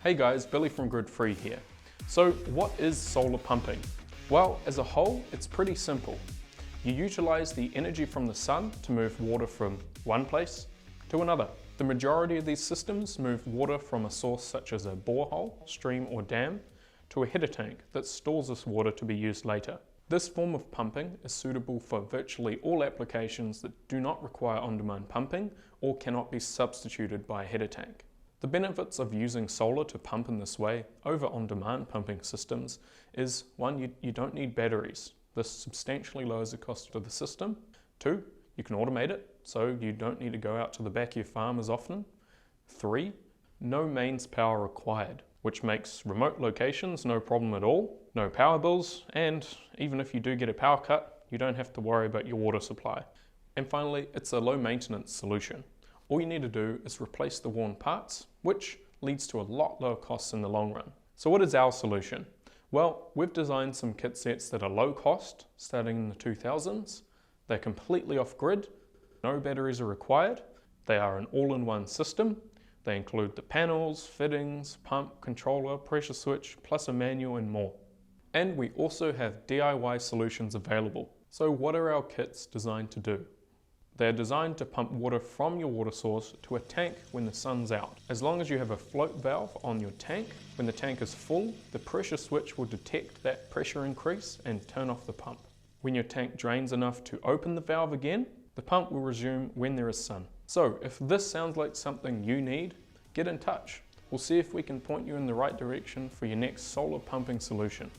Hey guys, Billy from GridFree here. So what is solar pumping? Well, as a whole, it's pretty simple. You utilize the energy from the sun to move water from one place to another. The majority of these systems move water from a source such as a borehole, stream or dam to a header tank that stores this water to be used later. This form of pumping is suitable for virtually all applications that do not require on-demand pumping or cannot be substituted by a header tank. The benefits of using solar to pump in this way over on-demand pumping systems is 1, you don't need batteries. This substantially lowers the cost of the system. 2, you can automate it, so you don't need to go out to the back of your farm as often. 3, no mains power required, which makes remote locations no problem at all, no power bills, and even if you do get a power cut, you don't have to worry about your water supply. And finally, it's a low maintenance solution. All you need to do is replace the worn parts, which leads to a lot lower costs in the long run. So what is our solution? Well, we've designed some kit sets that are low cost, starting in the 2000s. They're completely off grid, no batteries are required. They are an all-in-one system. They include the panels, fittings, pump, controller, pressure switch, plus a manual and more. And we also have DIY solutions available. So what are our kits designed to do? They're designed to pump water from your water source to a tank when the sun's out. As long as you have a float valve on your tank, when the tank is full, the pressure switch will detect that pressure increase and turn off the pump. When your tank drains enough to open the valve again, the pump will resume when there is sun. So if this sounds like something you need, get in touch. We'll see if we can point you in the right direction for your next solar pumping solution.